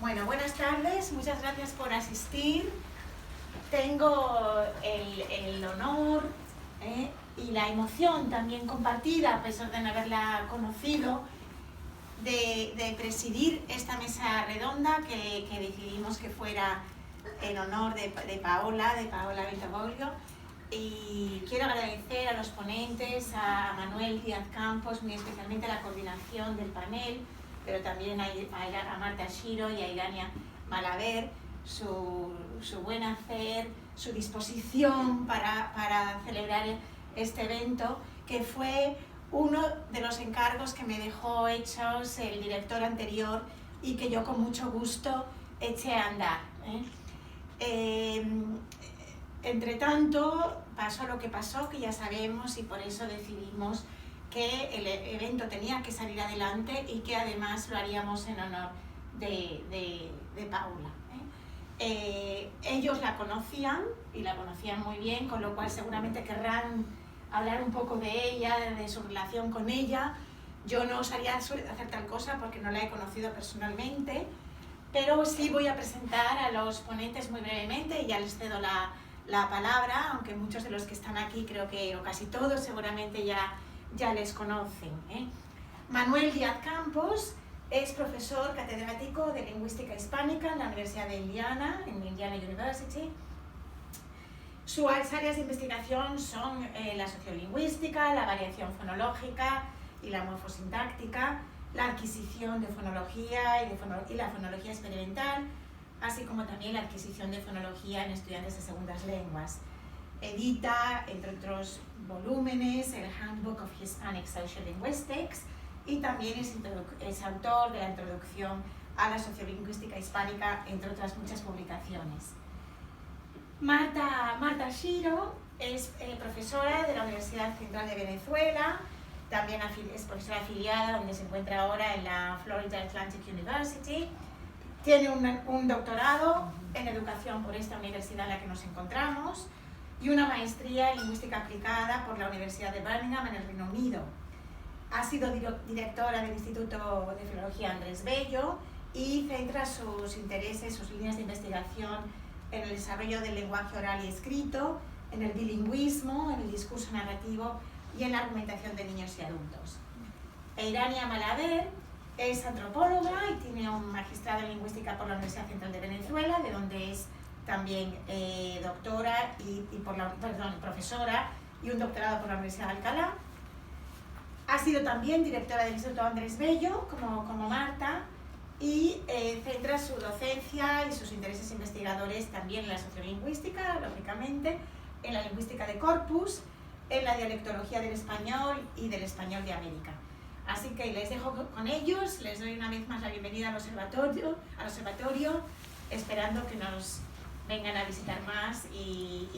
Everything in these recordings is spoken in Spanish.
Bueno, buenas tardes, muchas gracias por asistir. Tengo el honor y la emoción también compartida, a pesar de no haberla conocido, de presidir esta mesa redonda que decidimos que fuera en honor de Paola Bentavoglio. Y quiero agradecer a los ponentes, a Manuel Díaz Campos, muy especialmente a la coordinación del panel, pero también a Marta Shiro y a Irania Malaver, su buen hacer, su disposición para celebrar este evento, que fue uno de los encargos que me dejó hechos el director anterior y que yo con mucho gusto eché a andar. Entre tanto, pasó lo que pasó, que ya sabemos, y por eso decidimos que el evento tenía que salir adelante y que además lo haríamos en honor de Paula. Ellos la conocían y la conocían muy bien, con lo cual seguramente querrán hablar un poco de ella, de su relación con ella. Yo no osaría hacer tal cosa porque no la he conocido personalmente, pero sí voy a presentar a los ponentes muy brevemente y ya les cedo la palabra, aunque muchos de los que están aquí, creo que, o casi todos, seguramente ya les conocen. Manuel Díaz Campos es profesor catedrático de Lingüística Hispánica en la Universidad de Indiana, en Indiana University. Sus áreas de investigación son la sociolingüística, la variación fonológica y la morfosintáctica, la adquisición de fonología y la fonología experimental, así como también la adquisición de fonología en estudiantes de segundas lenguas. Edita, entre otros volúmenes, el Handbook of Hispanic Social Linguistics y también es autor de la introducción a la sociolingüística hispánica, entre otras muchas publicaciones. Marta Shiro es profesora de la Universidad Central de Venezuela, también es profesora afiliada, donde se encuentra ahora en la Florida Atlantic University. Tiene un doctorado en educación por esta universidad en la que nos encontramos y una maestría en lingüística aplicada por la Universidad de Birmingham en el Reino Unido. Ha sido directora del Instituto de Filología Andrés Bello y centra sus intereses, sus líneas de investigación en el desarrollo del lenguaje oral y escrito, en el bilingüismo, en el discurso narrativo y en la argumentación de niños y adultos. Irania Malaver es antropóloga y tiene un magistrado en lingüística por la Universidad Central de Venezuela, de donde es también doctora profesora y un doctorado por la Universidad de Alcalá. Ha sido también directora del Instituto Andrés Bello, como Marta, y centra su docencia y sus intereses investigadores también en la sociolingüística, lógicamente, en la lingüística de corpus, en la dialectología del español y del español de América. Así que les dejo con ellos, les doy una vez más la bienvenida al observatorio, esperando que nos vengan a visitar más y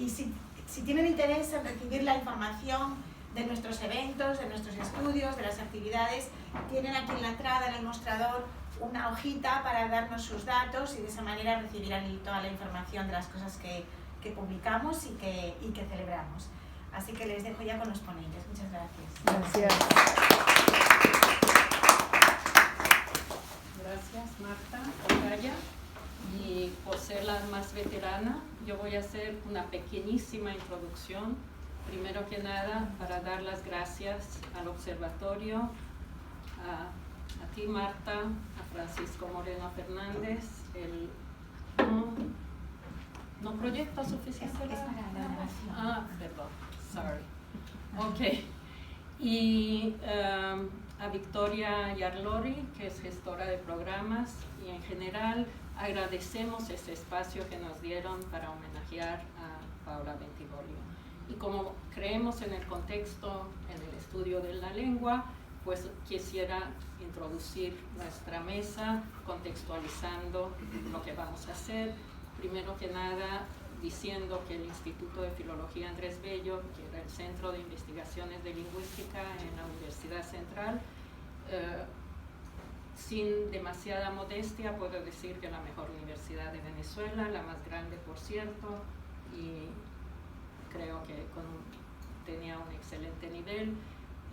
si tienen interés en recibir la información de nuestros eventos, de nuestros estudios, de las actividades, tienen aquí en la entrada, en el mostrador, una hojita para darnos sus datos y de esa manera recibirán toda la información de las cosas que publicamos y que celebramos. Así que les dejo ya con los ponentes. Muchas gracias. Gracias. Gracias, Marta Ocaya. Y por ser la más veterana, yo voy a hacer una pequeñísima introducción. Primero que nada, para dar las gracias al observatorio, a ti, Marta, a Francisco Moreno Fernández, ¿no proyecto suficiente? Es para la grabación. Perdón, sorry. Ok. Y a Victoria Yarlori, que es gestora de programas, y en general agradecemos este espacio que nos dieron para homenajear a Paola Bentavoglio. Y como creemos en el contexto, en el estudio de la lengua, pues quisiera introducir nuestra mesa contextualizando lo que vamos a hacer. Primero que nada, diciendo que el Instituto de Filología Andrés Bello, que era el Centro de Investigaciones de Lingüística en la Universidad Central, sin demasiada modestia, puedo decir que la mejor universidad de Venezuela, la más grande por cierto, y creo que tenía un excelente nivel.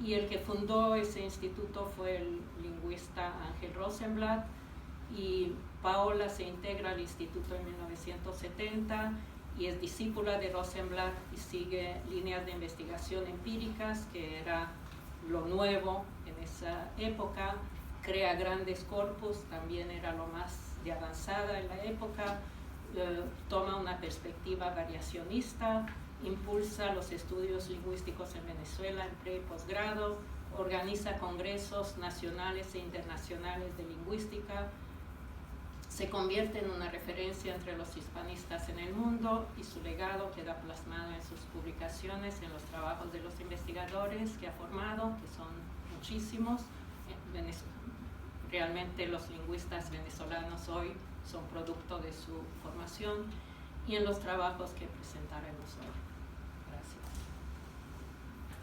Y el que fundó ese instituto fue el lingüista Ángel Rosenblatt, y Paola se integra al instituto en 1970 y es discípula de Rosenblatt y sigue líneas de investigación empíricas, que era lo nuevo en esa época. Crea grandes corpus, también era lo más de avanzada en la época. Toma una perspectiva variacionista, impulsa los estudios lingüísticos en Venezuela en pre y posgrado, organiza congresos nacionales e internacionales de lingüística, se convierte en una referencia entre los hispanistas en el mundo y su legado queda plasmado en sus publicaciones, en los trabajos de los investigadores que ha formado, que son muchísimos. Realmente los lingüistas venezolanos hoy son producto de su formación, y en los trabajos que presentaremos hoy. Gracias.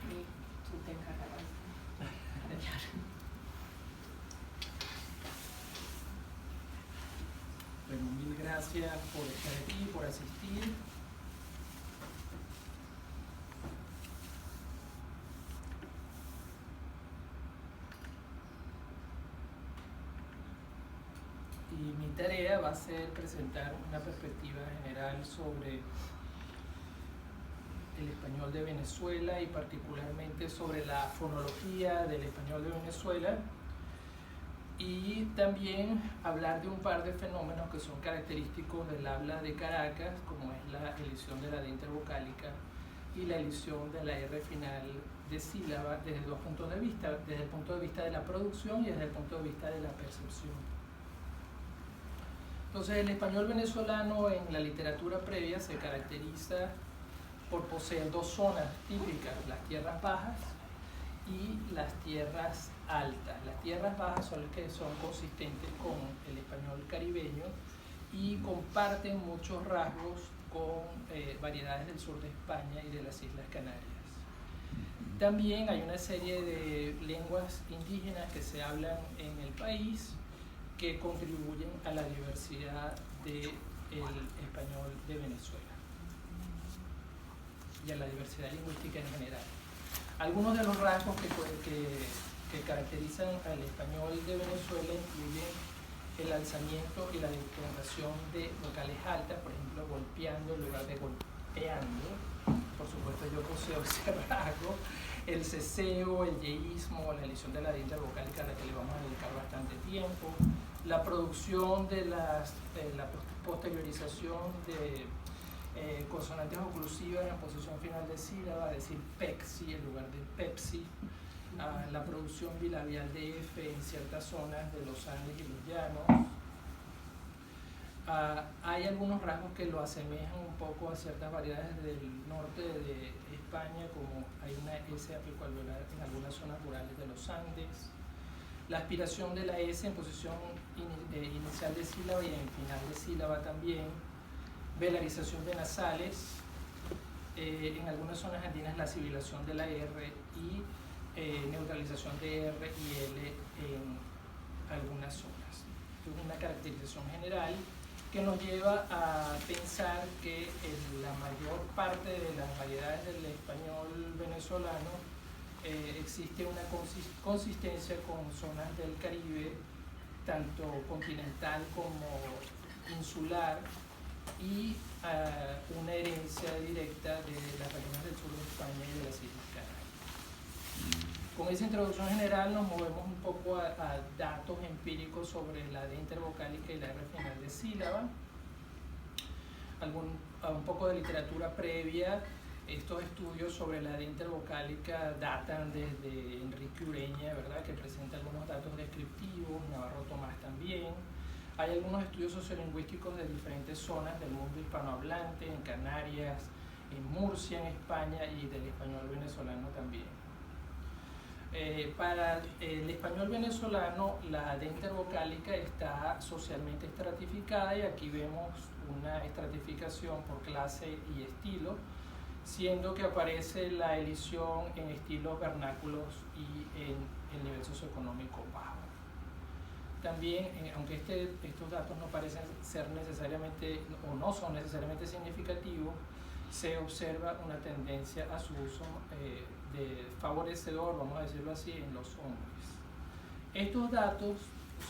Y tú te encargarás de hablar. Bueno, mil gracias por estar aquí, por asistir. Y mi tarea va a ser presentar una perspectiva general sobre el español de Venezuela y particularmente sobre la fonología del español de Venezuela, y también hablar de un par de fenómenos que son característicos del habla de Caracas, como es la elisión de la D intervocálica y la elisión de la R final de sílaba, desde dos puntos de vista, desde el punto de vista de la producción y desde el punto de vista de la percepción. Entonces, el español venezolano en la literatura previa se caracteriza por poseer dos zonas típicas, las tierras bajas y las tierras altas. Las tierras bajas son las que son consistentes con el español caribeño y comparten muchos rasgos con variedades del sur de España y de las Islas Canarias. También hay una serie de lenguas indígenas que se hablan en el país que contribuyen a la diversidad del español de Venezuela y a la diversidad lingüística en general. Algunos de los rasgos que caracterizan al español de Venezuela incluyen el alzamiento y la distinción de vocales altas, por ejemplo, golpeando en lugar de golpeando. Por supuesto, yo poseo ese rasgo. El ceseo, el yeísmo, la elisión de la D intervocálica, a la que le vamos a dedicar bastante tiempo. La producción de la posteriorización de consonantes oclusivas en posición final de sílaba, es decir, pexi en lugar de pepsi. La producción bilabial de F en ciertas zonas de los Andes y los llanos. Hay algunos rasgos que lo asemejan un poco a ciertas variedades del norte de España, como hay una S apicualveolar en algunas zonas rurales de los Andes. La aspiración de la S en posición inicial de sílaba y en final de sílaba también. Velarización de nasales. En algunas zonas andinas la sibilación de la R y neutralización de R y L en algunas zonas. Es una caracterización general que nos lleva a pensar que en la mayor parte de las variedades del español venezolano existe una consistencia con zonas del Caribe, tanto continental como insular, y una herencia directa de las regiones del sur de España y de las Islas Canarias. Con esa introducción general nos movemos un poco a datos empíricos sobre la D intervocálica y la R final de sílaba. Un poco de literatura previa. Estos estudios sobre la D intervocálica datan desde Enrique Ureña, ¿verdad?, que presenta algunos datos descriptivos, Navarro Tomás también. Hay algunos estudios sociolingüísticos de diferentes zonas del mundo hispanohablante, en Canarias, en Murcia, en España, y del español venezolano también. Para el español venezolano, la D intervocálica está socialmente estratificada, y aquí vemos una estratificación por clase y estilo, siendo que aparece la elisión en estilos vernáculos y en el nivel socioeconómico bajo. También, aunque estos datos no parecen ser necesariamente o no son necesariamente significativos, se observa una tendencia a su uso de favorecedor, vamos a decirlo así, en los hombres. Estos datos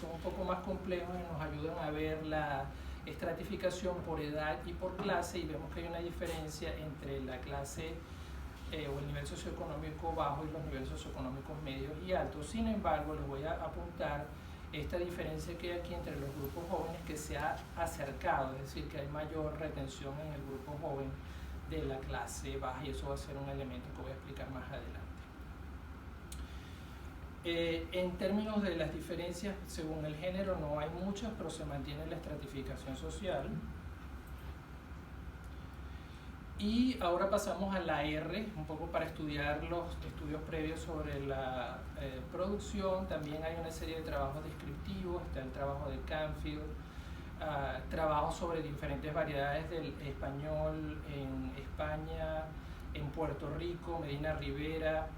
son un poco más complejos y nos ayudan a ver la estratificación por edad y por clase, y vemos que hay una diferencia entre la clase o el nivel socioeconómico bajo y los niveles socioeconómicos medios y altos. Sin embargo, les voy a apuntar esta diferencia que hay aquí entre los grupos jóvenes, que se ha acercado, es decir, que hay mayor retención en el grupo joven de la clase baja, y eso va a ser un elemento que voy a explicar más adelante. En términos de las diferencias según el género no hay muchas, pero se mantiene la estratificación social. Y ahora pasamos a la R, un poco para estudiar los estudios previos sobre la producción. También hay una serie de trabajos descriptivos, está el trabajo de Canfield, trabajos sobre diferentes variedades del español en España, en Puerto Rico, Medina Rivera,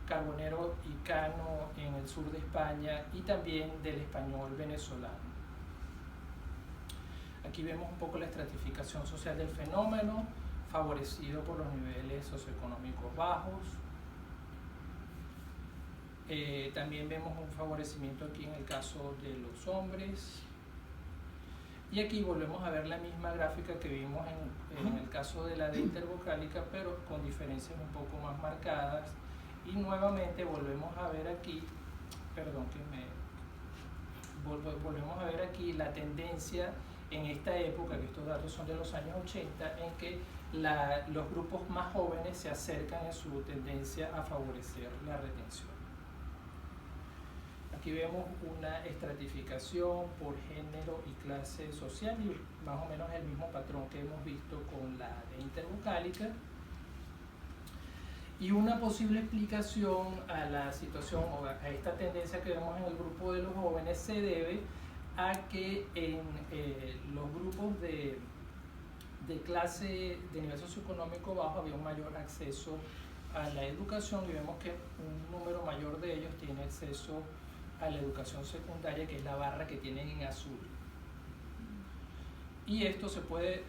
Carbonero y Cano en el sur de España, y también del español venezolano. Aquí vemos un poco la estratificación social del fenómeno, favorecido por los niveles socioeconómicos bajos. También vemos un favorecimiento aquí en el caso de los hombres. Y aquí volvemos a ver la misma gráfica que vimos en el caso de la D intervocálica, pero con diferencias un poco más marcadas. Y nuevamente volvemos a ver aquí, volvemos a ver aquí la tendencia en esta época, que estos datos son de los años 80, en que los grupos más jóvenes se acercan en su tendencia a favorecer la retención. Aquí vemos una estratificación por género y clase social, y más o menos el mismo patrón que hemos visto con la D intervocálica. Y una posible explicación a la situación o a esta tendencia que vemos en el grupo de los jóvenes se debe a que en los grupos de clase de nivel socioeconómico bajo había un mayor acceso a la educación, y vemos que un número mayor de ellos tiene acceso a la educación secundaria, que es la barra que tienen en azul. Y esto se puede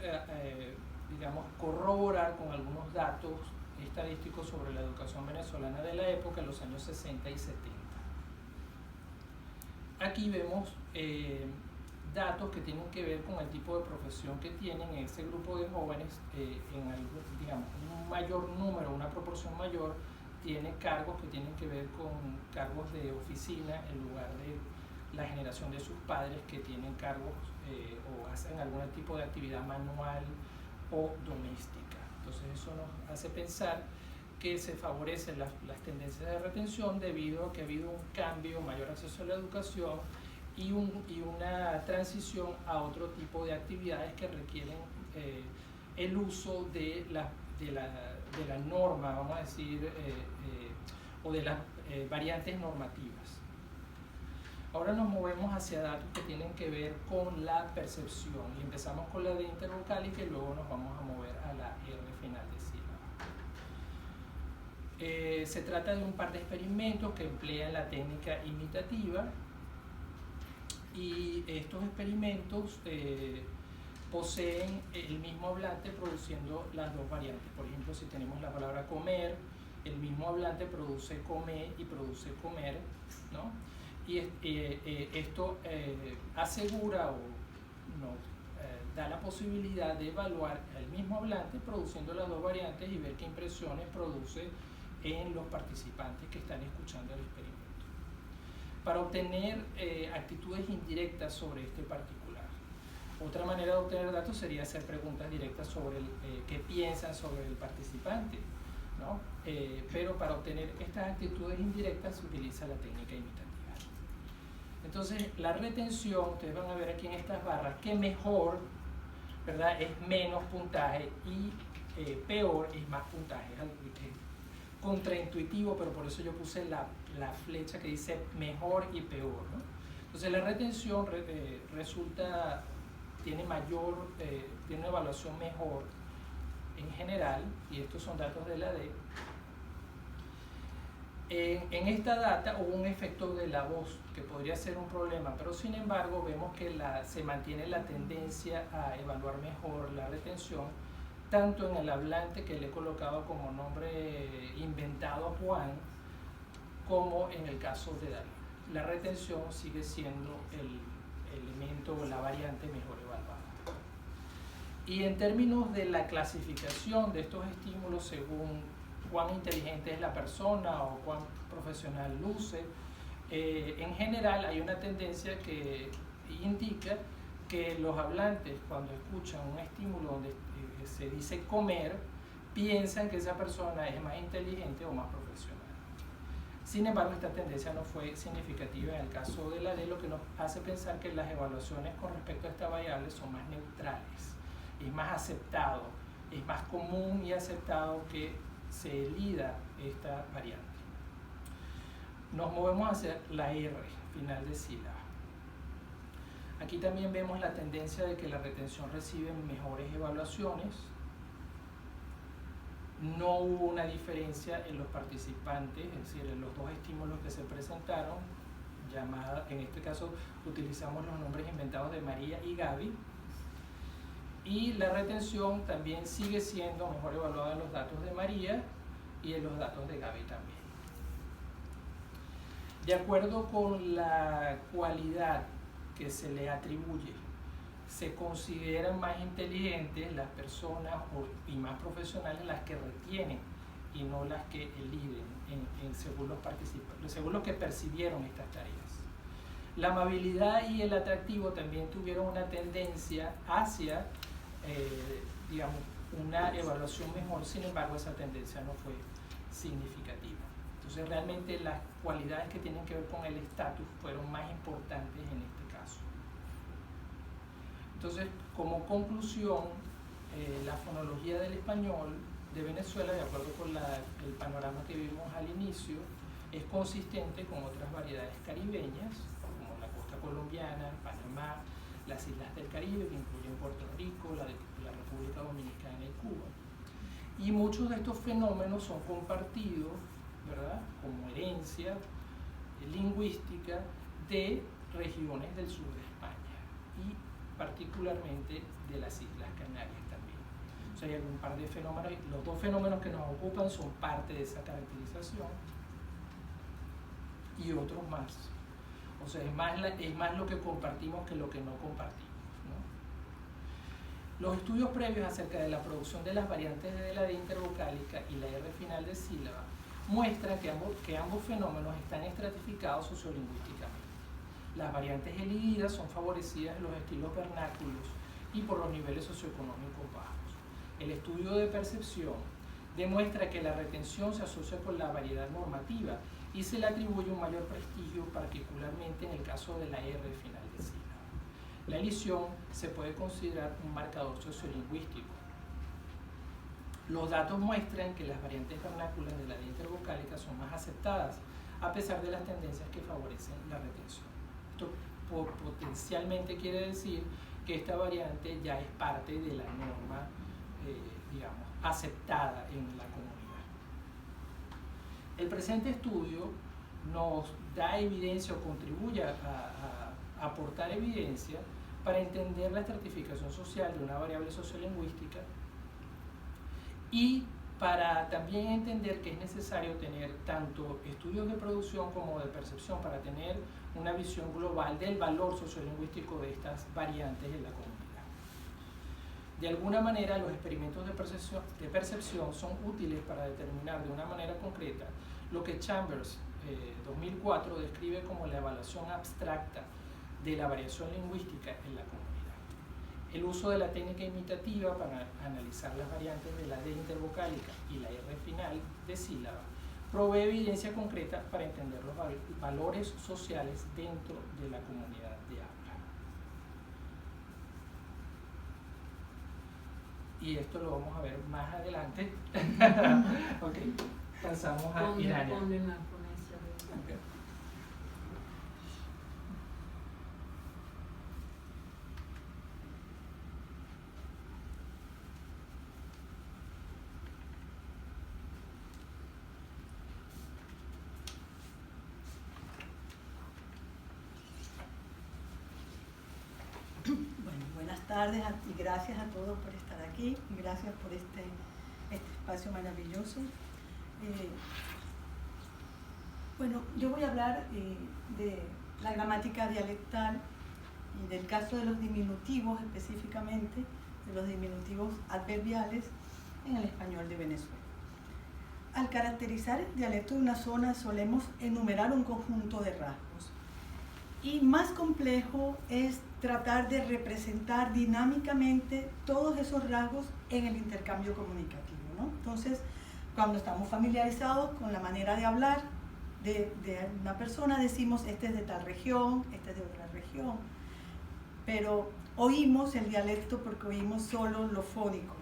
digamos, corroborar con algunos datos estadísticos sobre la educación venezolana de la época, en los años 60 y 70. Aquí vemos datos que tienen que ver con el tipo de profesión que tienen en ese grupo de jóvenes. En algo, digamos, un mayor número, una proporción mayor, tiene cargos que tienen que ver con cargos de oficina en lugar de la generación de sus padres, que tienen cargos o hacen algún tipo de actividad manual o doméstica. Entonces eso nos hace pensar que se favorecen las tendencias de retención debido a que ha habido un cambio, mayor acceso a la educación y una transición a otro tipo de actividades que requieren el uso de la norma, vamos a decir, o de las variantes normativas. Ahora nos movemos hacia datos que tienen que ver con la percepción, y empezamos con la D intervocálica y luego nos vamos a mover a la R final de sílaba. Se trata de un par de experimentos que emplean la técnica imitativa, y estos experimentos poseen el mismo hablante produciendo las dos variantes. Por ejemplo, si tenemos la palabra comer, el mismo hablante produce come y produce comer, ¿no? Y esto asegura o da la posibilidad de evaluar el mismo hablante produciendo las dos variantes y ver qué impresiones produce en los participantes que están escuchando el experimento, para obtener actitudes indirectas sobre este particular. Otra manera de obtener datos sería hacer preguntas directas sobre qué piensan sobre el participante, ¿no? Pero para obtener estas actitudes indirectas se utiliza la técnica imitativa. Entonces, la retención, ustedes van a ver aquí en estas barras que mejor, ¿verdad?, es menos puntaje, y peor es más puntaje. Es contraintuitivo, pero por eso yo puse la flecha que dice mejor y peor, ¿no? Entonces, la retención tiene una evaluación mejor en general, y estos son datos de la D. En esta data hubo un efecto de la voz que podría ser un problema, pero sin embargo vemos que se mantiene la tendencia a evaluar mejor la retención, tanto en el hablante, que le he colocado como nombre inventado Juan, como en el caso de David. la retención sigue siendo el elemento o la variante mejor evaluada. Y en términos de la clasificación de estos estímulos según cuán inteligente es la persona o cuán profesional luce, en general hay una tendencia que indica que los hablantes, cuando escuchan un estímulo donde se dice comer, piensan que esa persona es más inteligente o más profesional. Sin embargo, esta tendencia no fue significativa en el caso de la D, lo que nos hace pensar que las evaluaciones con respecto a esta variable son más neutrales, es más aceptado, es más común y aceptado que se elida esta variante. Nos movemos hacia la R, final de sílaba. Aquí también vemos la tendencia de que la retención recibe mejores evaluaciones. No hubo una diferencia en los participantes, es decir, en los dos estímulos que se presentaron, en este caso utilizamos los nombres inventados de María y Gaby, y la retención también sigue siendo mejor evaluada en los datos de María y en los datos de Gaby también. De acuerdo con la cualidad que se le atribuye, se consideran más inteligentes las personas y más profesionales las que retienen y no las que eliden según los participantes, según los que percibieron estas tareas. La amabilidad y el atractivo también tuvieron una tendencia hacia, digamos, una evaluación mejor, sin embargo esa tendencia no fue significativa. Entonces realmente las cualidades que tienen que ver con el estatus fueron más importantes en este caso. Entonces, como conclusión, la fonología del español de Venezuela, de acuerdo con el panorama que vimos al inicio, es consistente con otras variedades caribeñas, como la costa colombiana, Panamá, las islas del Caribe, que incluyen Puerto Rico, la República Dominicana y Cuba. Y muchos de estos fenómenos son compartidos, ¿verdad?, como herencia lingüística de regiones del sur de España y particularmente de las Islas Canarias también. O sea, hay un par de fenómenos, los dos fenómenos que nos ocupan son parte de esa caracterización y otros más. O sea, es más lo que compartimos que lo que no compartimos, ¿no? Los estudios previos acerca de la producción de las variantes de la D intervocálica y la R final de sílaba muestran que ambos fenómenos están estratificados sociolingüísticamente. Las variantes elididas son favorecidas en los estilos vernáculos y por los niveles socioeconómicos bajos. El estudio de percepción demuestra que la retención se asocia con la variedad normativa y se le atribuye un mayor prestigio, particularmente en el caso de la R final de sílaba. La elisión se puede considerar un marcador sociolingüístico. Los datos muestran que las variantes vernáculas de la D intervocálica son más aceptadas, a pesar de las tendencias que favorecen la retención. Esto potencialmente quiere decir que esta variante ya es parte de la norma, digamos, aceptada en la comunidad. El presente estudio nos da evidencia o contribuye a aportar evidencia para entender la estratificación social de una variable sociolingüística y para también entender que es necesario tener tanto estudios de producción como de percepción para tener una visión global del valor sociolingüístico de estas variantes en la comunidad. De alguna manera, los experimentos de percepción son útiles para determinar de una manera concreta lo que Chambers 2004 describe como la evaluación abstracta de la variación lingüística en la comunidad. El uso de la técnica imitativa para analizar las variantes de la D intervocálica y la R final de sílaba provee evidencia concreta para entender los valores sociales dentro de la comunidad de habla. Y esto lo vamos a ver más adelante. Ok, pasamos a Irania. Okay. Buenas tardes y gracias a todos por estar aquí y gracias por este espacio maravilloso. Bueno, yo voy a hablar de la gramática dialectal y del caso de los diminutivos, específicamente de los diminutivos adverbiales en el español de Venezuela. Al caracterizar el dialecto de una zona solemos enumerar un conjunto de rasgos. Y más complejo es tratar de representar dinámicamente todos esos rasgos en el intercambio comunicativo, ¿no? Entonces, cuando estamos familiarizados con la manera de hablar de una persona, decimos este es de tal región, este es de otra región, pero oímos el dialecto porque oímos solo lo fónico,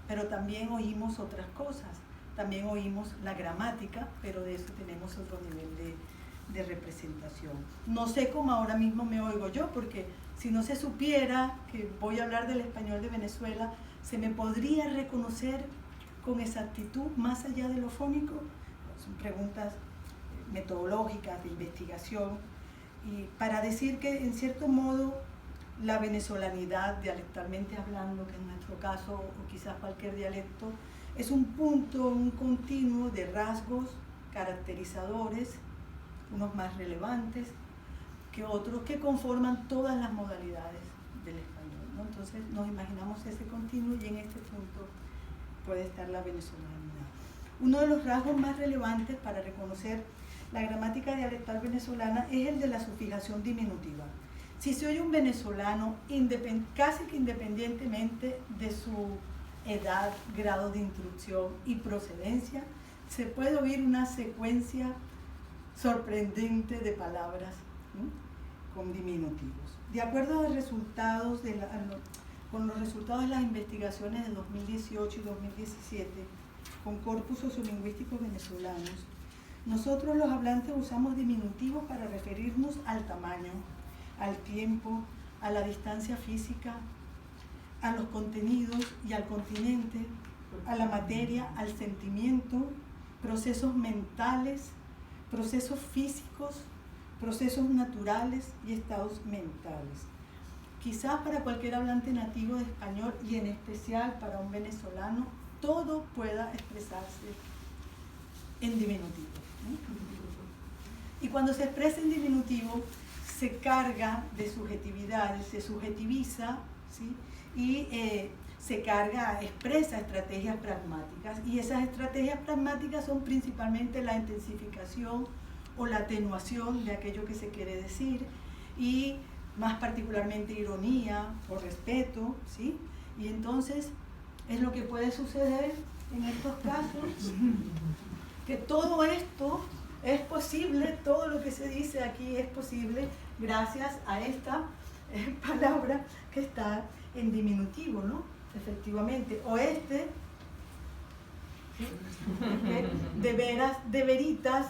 pero también oímos otras cosas, también oímos la gramática, pero de eso tenemos otro nivel de representación. No sé cómo ahora mismo me oigo yo, porque si no se supiera que voy a hablar del español de Venezuela, ¿se me podría reconocer con exactitud más allá de lo fónico? Son preguntas metodológicas de investigación, y para decir que en cierto modo la venezolanidad, dialectalmente hablando, que en nuestro caso o quizás cualquier dialecto, es un punto, un continuo de rasgos caracterizadores, unos más relevantes que otros, que conforman todas las modalidades del español, ¿no? Entonces nos imaginamos ese continuo y en este punto puede estar la venezolanidad. Uno de los rasgos más relevantes para reconocer la gramática dialectal venezolana es el de la sufijación diminutiva. Si se oye un venezolano, casi que independientemente de su edad, grado de instrucción y procedencia, se puede oír una secuencia sorprendente de palabras, ¿sí?, con diminutivos. De acuerdo a los resultados con los resultados de las investigaciones de 2018 y 2017 con corpus sociolingüísticos venezolanos, nosotros los hablantes usamos diminutivos para referirnos al tamaño, al tiempo, a la distancia física, a los contenidos y al continente, a la materia, al sentimiento, procesos mentales, procesos físicos, procesos naturales y estados mentales. Quizás para cualquier hablante nativo de español y en especial para un venezolano, todo pueda expresarse en diminutivo, ¿no? Y cuando se expresa en diminutivo, se carga de subjetividades, se subjetiviza, ¿sí?, y se carga, expresa estrategias pragmáticas, y esas estrategias pragmáticas son principalmente la intensificación o la atenuación de aquello que se quiere decir, y más particularmente ironía o respeto, ¿sí? Y entonces es lo que puede suceder en estos casos, que todo esto es posible, todo lo que se dice aquí es posible gracias a esta palabra que está en diminutivo, ¿no? Efectivamente, o este, ¿sí?, de veras, de veritas,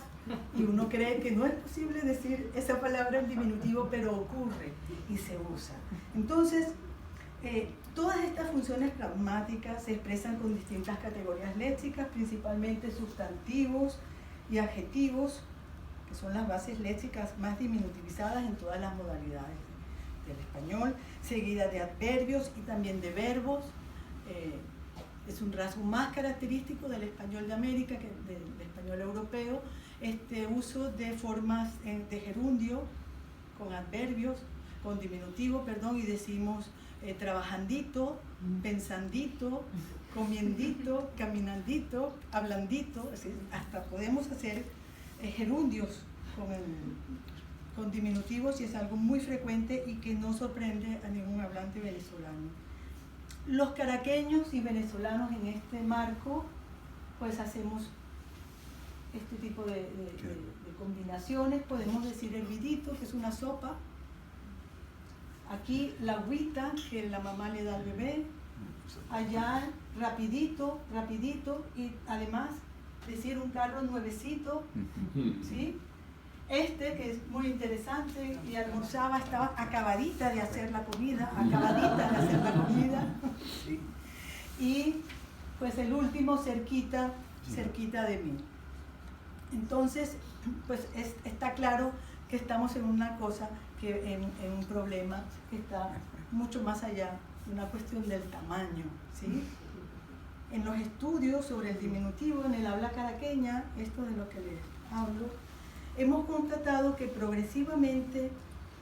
y uno cree que no es posible decir esa palabra en diminutivo, pero ocurre y se usa. Entonces, todas estas funciones pragmáticas se expresan con distintas categorías léxicas, principalmente sustantivos y adjetivos, que son las bases léxicas más diminutivizadas en todas las modalidades del español, seguida de adverbios y también de verbos. Es un rasgo más característico del español de América que del español europeo, este uso de formas de gerundio con adverbios, con diminutivo, perdón, y decimos trabajandito, pensandito, comiendito, caminandito, hablandito, es decir, hasta podemos hacer gerundios con diminutivos, y es algo muy frecuente y que no sorprende a ningún hablante venezolano. Los caraqueños y venezolanos en este marco, pues hacemos este tipo de combinaciones. Podemos decir hervidito, que es una sopa. Aquí la agüita que la mamá le da al bebé. Allá rapidito, rapidito, y además decir un carro nuevecito, ¿sí? Este, que es muy interesante, y almorzaba, estaba acabadita de hacer la comida, acabadita de hacer la comida. ¿Sí? Y pues el último, cerquita, cerquita de mí. Entonces, pues está claro que estamos en una cosa, en un problema que está mucho más allá de una cuestión del tamaño, ¿sí? En los estudios sobre el diminutivo en el habla caraqueña, esto de lo que les hablo, hemos constatado que progresivamente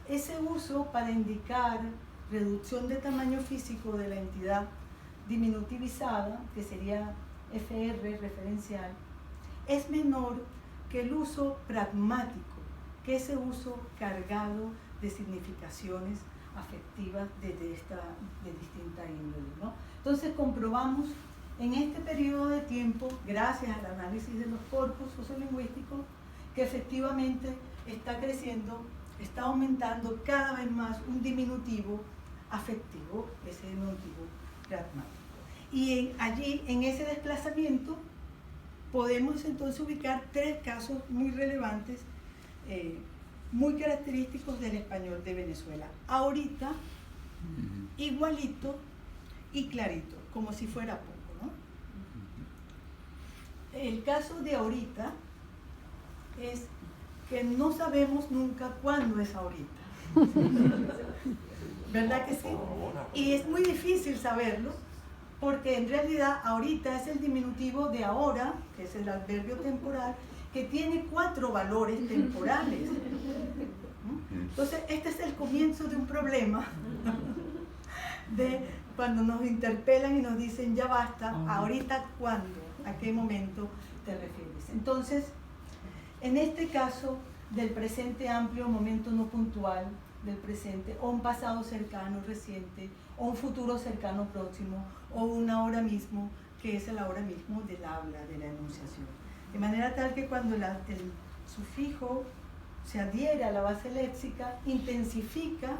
ese uso para indicar reducción de tamaño físico de la entidad diminutivizada, que sería FR referencial, es menor que el uso pragmático, que es ese uso cargado de significaciones afectivas de distinta índole, ¿no? Entonces comprobamos en este periodo de tiempo, gracias al análisis de los corpus sociolingüísticos, que efectivamente está creciendo, está aumentando cada vez más un diminutivo afectivo, ese diminutivo pragmático. Y allí, en ese desplazamiento, podemos entonces ubicar 3 casos muy relevantes, muy característicos del español de Venezuela. Ahorita, igualito y clarito, como si fuera poco, ¿no? El caso de ahorita es que no sabemos nunca cuándo es ahorita. ¿Verdad que sí? Y es muy difícil saberlo, porque en realidad ahorita es el diminutivo de ahora, que es el adverbio temporal, que tiene 4 valores temporales. Entonces, este es el comienzo de un problema, de cuando nos interpelan y nos dicen, ya basta, ahorita cuándo, a qué momento te refieres. Entonces, en este caso del presente amplio, momento no puntual del presente, o un pasado cercano, reciente, o un futuro cercano, próximo, o un ahora mismo, que es el ahora mismo del habla, de la enunciación. De manera tal que cuando el sufijo se adhiere a la base léxica, intensifica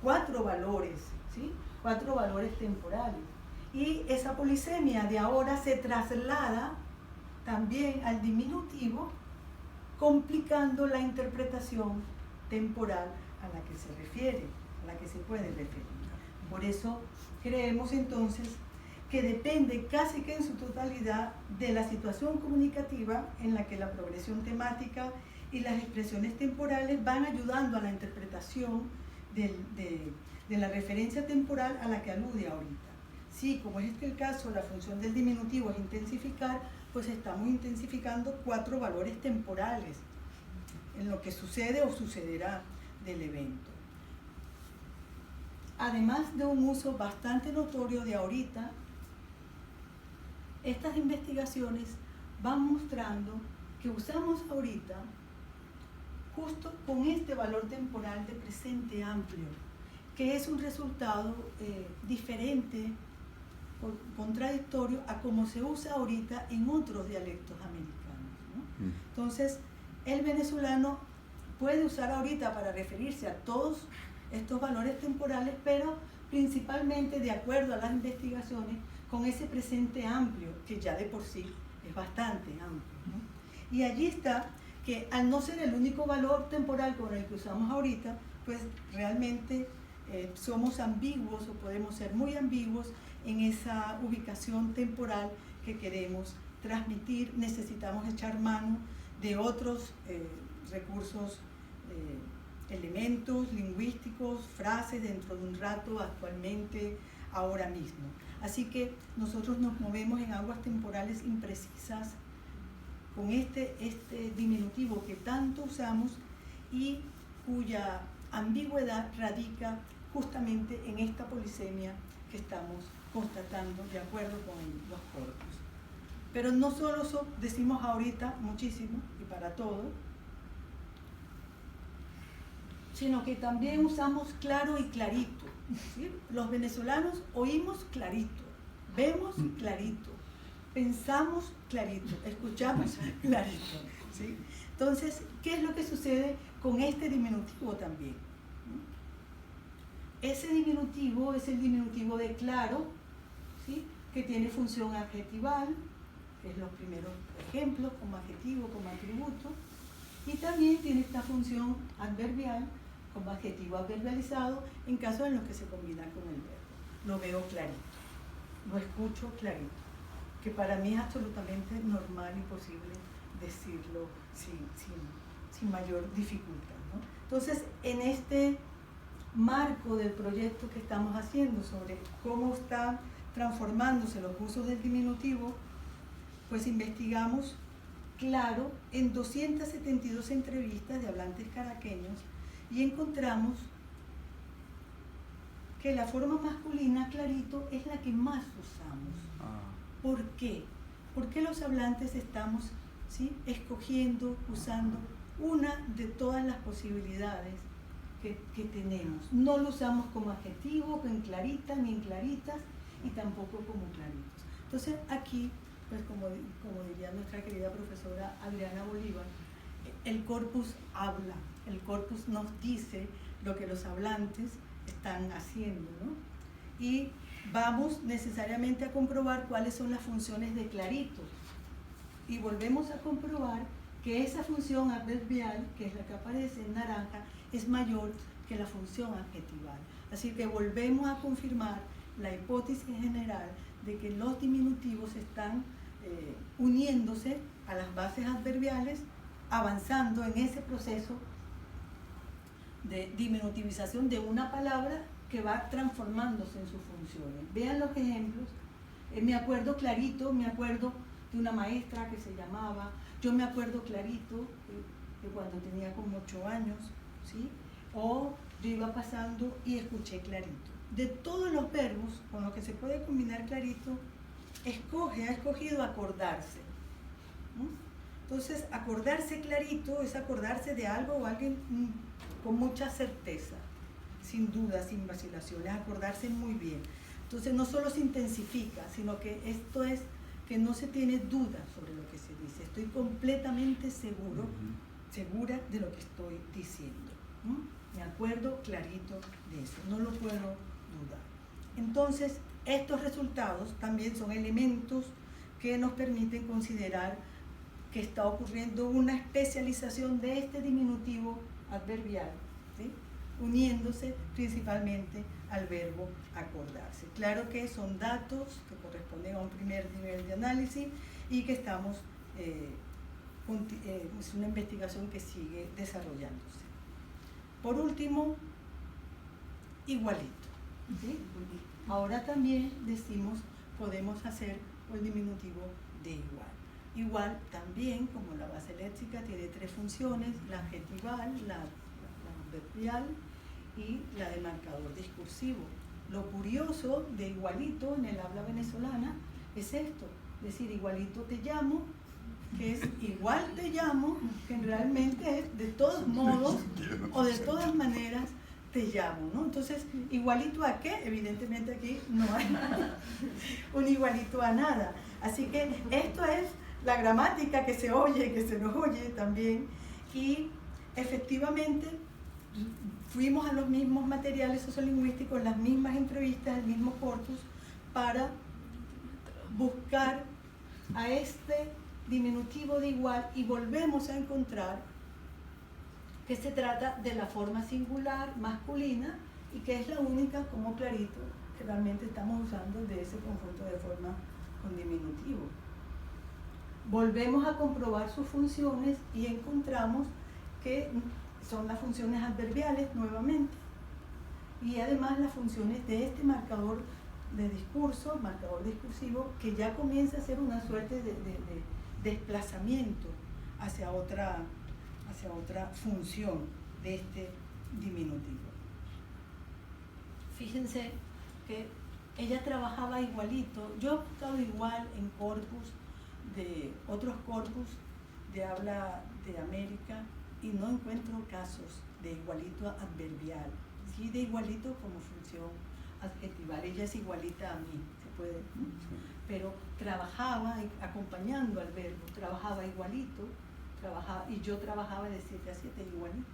4 valores, ¿sí? 4 valores temporales. Y esa polisemia de ahora se traslada también al diminutivo, complicando la interpretación temporal a la que se refiere, a la que se puede referir. Por eso creemos entonces que depende casi que en su totalidad de la situación comunicativa en la que la progresión temática y las expresiones temporales van ayudando a la interpretación de la referencia temporal a la que alude ahorita. Sí, como es el caso, la función del diminutivo es intensificar, pues estamos intensificando 4 valores temporales en lo que sucede o sucederá del evento. Además de un uso bastante notorio de ahorita, estas investigaciones van mostrando que usamos ahorita justo con este valor temporal de presente amplio, que es un resultado diferente, contradictorio a como se usa ahorita en otros dialectos americanos, ¿no? Entonces, el venezolano puede usar ahorita para referirse a todos estos valores temporales, pero principalmente de acuerdo a las investigaciones con ese presente amplio, que ya de por sí es bastante amplio, ¿no? Y allí está que al no ser el único valor temporal con el que usamos ahorita, pues realmente somos ambiguos o podemos ser muy ambiguos en esa ubicación temporal que queremos transmitir. Necesitamos echar mano de otros recursos, elementos lingüísticos, frases dentro de un rato, actualmente, ahora mismo. Así que nosotros nos movemos en aguas temporales imprecisas con este diminutivo que tanto usamos y cuya ambigüedad radica justamente en esta polisemia que estamos constatando de acuerdo con los corpus. Pero no solo decimos ahorita muchísimo y para todo, sino que también usamos claro y clarito, ¿sí? Los venezolanos oímos clarito, vemos clarito, pensamos clarito, escuchamos clarito, ¿sí? Entonces, ¿qué es lo que sucede con este diminutivo también? Ese diminutivo es el diminutivo de claro, ¿sí? Que tiene función adjetival, que es los primeros ejemplos, como adjetivo, como atributo, y también tiene esta función adverbial, como adjetivo adverbializado, en caso en los que se combina con el verbo. Lo veo clarito, lo escucho clarito, que para mí es absolutamente normal y posible decirlo sin mayor dificultad, ¿no? Entonces, en este marco del proyecto que estamos haciendo sobre cómo están transformándose los usos del diminutivo, pues investigamos claro en 272 entrevistas de hablantes caraqueños y encontramos que la forma masculina clarito es la que más usamos. ¿Por qué? Porque los hablantes estamos, ¿sí?, escogiendo, usando una de todas las posibilidades que tenemos. No lo usamos como adjetivo, en claritas, ni en claritas, y tampoco como claritos. Entonces aquí, pues como diría nuestra querida profesora Adriana Bolívar, el corpus habla, el corpus nos dice lo que los hablantes están haciendo, ¿no? Y vamos necesariamente a comprobar cuáles son las funciones de clarito. Y volvemos a comprobar que esa función adverbial, que es la que aparece en naranja, es mayor que la función adjetival. Así que volvemos a confirmar la hipótesis general de que los diminutivos están uniéndose a las bases adverbiales, avanzando en ese proceso de diminutivización de una palabra que va transformándose en sus funciones. Vean los ejemplos. Me acuerdo clarito, me acuerdo de una maestra que se llamaba, yo me acuerdo clarito de cuando tenía como 8 años, ¿sí? O yo iba pasando y escuché clarito. De todos los verbos con los que se puede combinar clarito, ha escogido acordarse, ¿no? Entonces, acordarse clarito es acordarse de algo o alguien con mucha certeza, sin duda, sin vacilaciones, acordarse muy bien. Entonces, no solo se intensifica, sino que esto es que no se tiene duda sobre lo que se dice. Estoy completamente seguro, segura de lo que estoy diciendo, ¿no? Me acuerdo clarito de eso, no lo puedo dudar. Entonces, estos resultados también son elementos que nos permiten considerar que está ocurriendo una especialización de este diminutivo adverbial, ¿sí?, uniéndose principalmente al verbo acordarse. Claro que son datos que corresponden a un primer nivel de análisis y que estamos, es una investigación que sigue desarrollándose. Por último, igualito, ¿sí? Ahora también decimos, podemos hacer el diminutivo de igual. Igual también, como la base léxica, tiene 3 funciones: la adjetival, la adverbial y la de marcador discursivo. Lo curioso de igualito en el habla venezolana es esto, es decir, igualito te llamo, que es igual te llamo, que realmente es de todos modos o de todas maneras te llamo, ¿no? Entonces, ¿igualito a qué? Evidentemente aquí no hay un igualito a nada. Así que esto es la gramática que se oye, que se nos oye también, y efectivamente fuimos a los mismos materiales sociolingüísticos, las mismas entrevistas, el mismo corpus, para buscar a este diminutivo de igual y volvemos a encontrar que se trata de la forma singular masculina y que es la única, como clarito, que realmente estamos usando de ese conjunto de formas con diminutivo. Volvemos a comprobar sus funciones y encontramos que son las funciones adverbiales nuevamente y además las funciones de este marcador de discurso, marcador discursivo, que ya comienza a ser una suerte de desplazamiento hacia otra función de este diminutivo. Fíjense que ella trabajaba igualito. Yo he buscado igual en corpus de otros corpus de habla de América y no encuentro casos de igualito adverbial, sí, de igualito como función adjetival. Ella es igualita a mí, se puede, pero trabajaba acompañando al verbo, trabajaba igualito, y yo trabajaba de 7 a 7 igualito.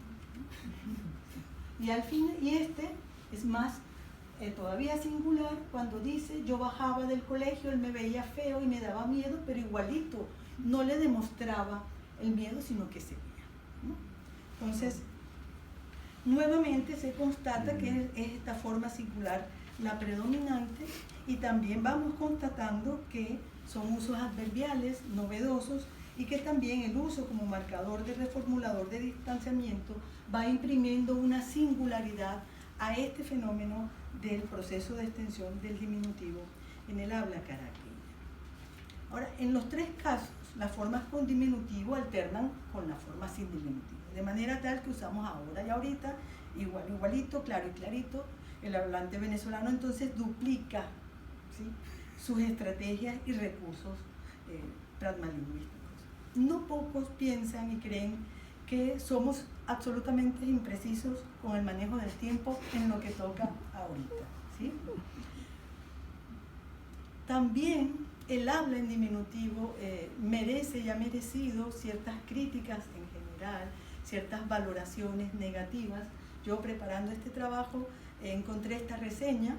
Y al fin, y este es más todavía singular cuando dice: yo bajaba del colegio, él me veía feo y me daba miedo, pero igualito no le demostraba el miedo, sino que seguía, ¿no? Entonces, nuevamente se constata que es esta forma singular la predominante, y también vamos constatando que son usos adverbiales novedosos y que también el uso como marcador de reformulador de distanciamiento va imprimiendo una singularidad a este fenómeno del proceso de extensión del diminutivo en el habla caraqueña. Ahora, en los tres casos, las formas con diminutivo alternan con las formas sin diminutivo, de manera tal que usamos ahora y ahorita, igual, igualito, claro y clarito. El hablante venezolano entonces duplica, ¿sí?, sus estrategias y recursos pragmalingüísticos. No pocos piensan y creen que somos absolutamente imprecisos con el manejo del tiempo en lo que toca ahorita, ¿sí? También el habla en diminutivo merece y ha merecido ciertas críticas en general, ciertas valoraciones negativas. Yo, preparando este trabajo, encontré esta reseña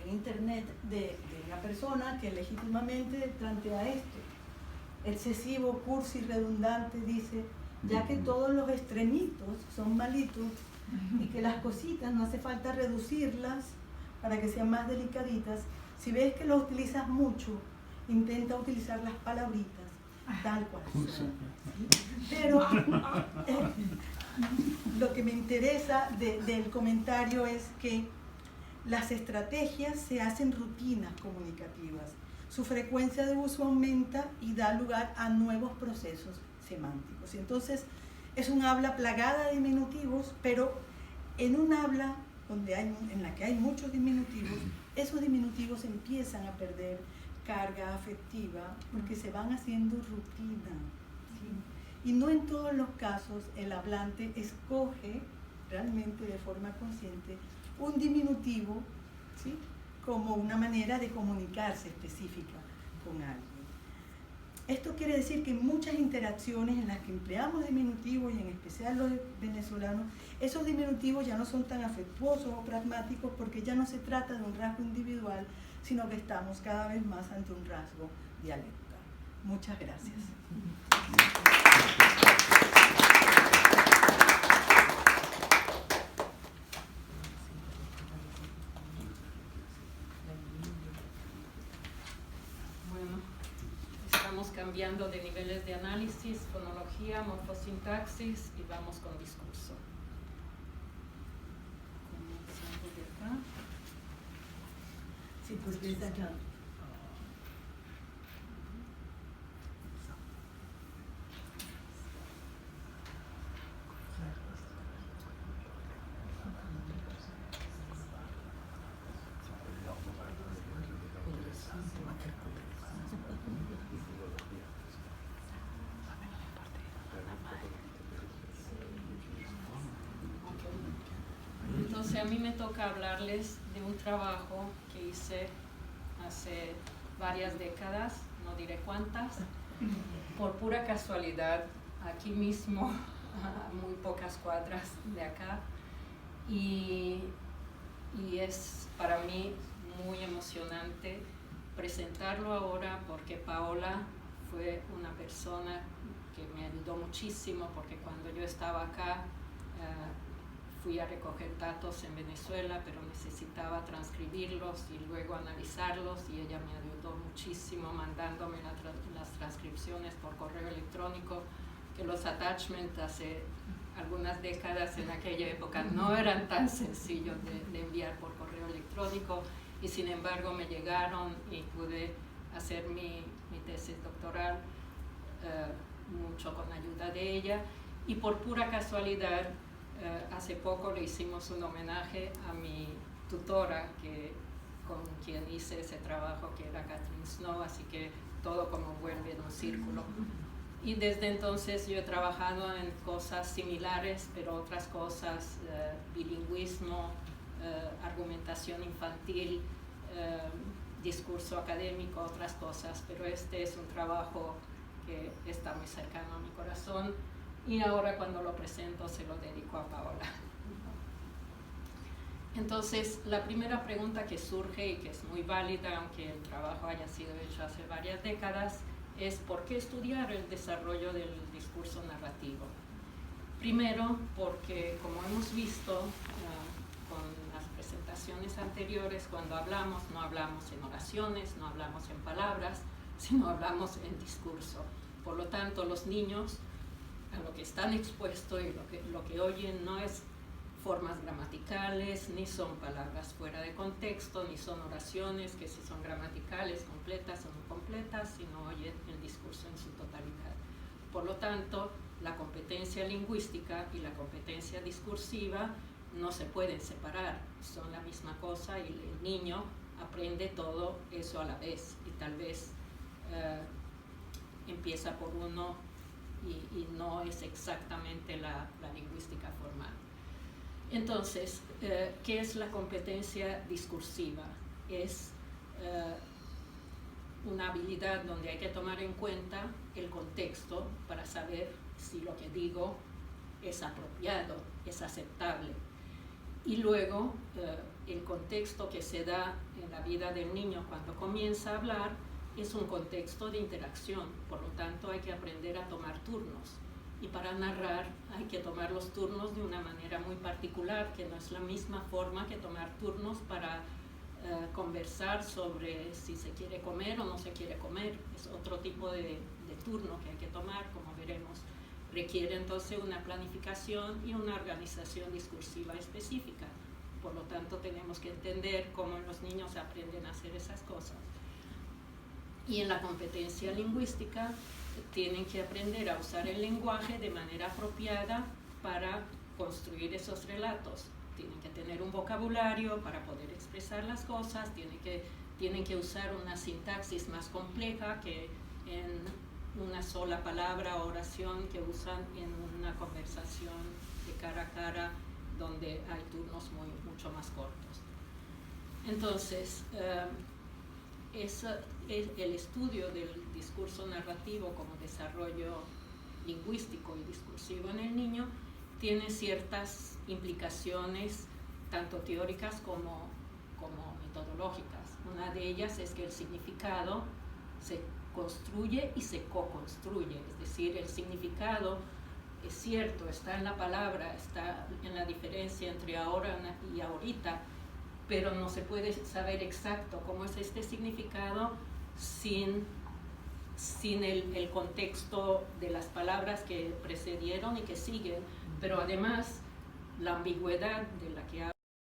en internet de una persona que legítimamente plantea esto. Excesivo, cursi, redundante, dice, ya que todos los extremitos son malitos y que las cositas no hace falta reducirlas para que sean más delicaditas. Si ves que lo utilizas mucho, intenta utilizar las palabritas tal cual son. Pero lo que me interesa del comentario es que las estrategias se hacen rutinas comunicativas. Su frecuencia de uso aumenta y da lugar a nuevos procesos semánticos. Y entonces es un habla plagada de diminutivos, pero en un habla en la que hay muchos diminutivos, esos diminutivos empiezan a perder carga afectiva porque se van haciendo rutina, ¿sí? Y no en todos los casos el hablante escoge realmente de forma consciente un diminutivo, ¿sí?, como una manera de comunicarse específica con alguien. Esto quiere decir que en muchas interacciones en las que empleamos diminutivos, y en especial los venezolanos, esos diminutivos ya no son tan afectuosos o pragmáticos porque ya no se trata de un rasgo individual, sino que estamos cada vez más ante un rasgo dialectal. Muchas gracias. Cambiando de niveles de análisis, fonología, morfosintaxis, y vamos con discurso. Comenzando de acá. Sí, pues desde acá. Entonces a mí me toca hablarles de un trabajo que hice hace varias décadas, no diré cuántas, por pura casualidad, aquí mismo, a muy pocas cuadras de acá, y es para mí muy emocionante presentarlo ahora porque Paola fue una persona que me ayudó muchísimo, porque cuando yo estaba acá fui a recoger datos en Venezuela, pero necesitaba transcribirlos y luego analizarlos, y ella me ayudó muchísimo mandándome las transcripciones por correo electrónico, que los attachments hace algunas décadas en aquella época no eran tan sencillos de enviar por correo electrónico, y sin embargo me llegaron y pude hacer mi tesis doctoral mucho con ayuda de ella. Y por pura casualidad hace poco le hicimos un homenaje a mi tutora con quien hice ese trabajo, que era Catherine Snow, así que todo como vuelve en un círculo. Y desde entonces yo he trabajado en cosas similares, pero otras cosas, bilingüismo, argumentación infantil, discurso académico, otras cosas, pero este es un trabajo que está muy cercano a mi corazón, y ahora cuando lo presento se lo dedico a Paola. Entonces, la primera pregunta que surge y que es muy válida, aunque el trabajo haya sido hecho hace varias décadas, es ¿por qué estudiar el desarrollo del discurso narrativo? Primero, porque como hemos visto con las presentaciones anteriores, cuando hablamos, no hablamos en oraciones, no hablamos en palabras, sino hablamos en discurso. Por lo tanto, los niños a lo que están expuestos y lo que oyen no es formas gramaticales, ni son palabras fuera de contexto, ni son oraciones que si son gramaticales, completas o no completas, sino oyen el discurso en su totalidad. Por lo tanto, la competencia lingüística y la competencia discursiva no se pueden separar, son la misma cosa y el niño aprende todo eso a la vez y tal vez empieza por uno y no es exactamente la lingüística formal. Entonces, ¿qué es la competencia discursiva? Es una habilidad donde hay que tomar en cuenta el contexto para saber si lo que digo es apropiado, es aceptable. Y luego, el contexto que se da en la vida del niño cuando comienza a hablar es un contexto de interacción, por lo tanto hay que aprender a tomar turnos. Y para narrar hay que tomar los turnos de una manera muy particular, que no es la misma forma que tomar turnos para conversar sobre si se quiere comer o no se quiere comer. Es otro tipo de turno que hay que tomar, como veremos. Requiere entonces una planificación y una organización discursiva específica. Por lo tanto, tenemos que entender cómo los niños aprenden a hacer esas cosas. Y en la competencia lingüística tienen que aprender a usar el lenguaje de manera apropiada para construir esos relatos. Tienen que tener un vocabulario para poder expresar las cosas, tienen que usar una sintaxis más compleja que en una sola palabra o oración que usan en una conversación de cara a cara donde hay turnos mucho más cortos. Entonces, el estudio del discurso narrativo como desarrollo lingüístico y discursivo en el niño tiene ciertas implicaciones tanto teóricas como metodológicas. Una de ellas es que el significado se construye y se co-construye, es decir, el significado es cierto, está en la palabra, está en la diferencia entre ahora y ahorita, pero no se puede saber exacto cómo es este significado sin el contexto de las palabras que precedieron y que siguen, pero además la ambigüedad de la que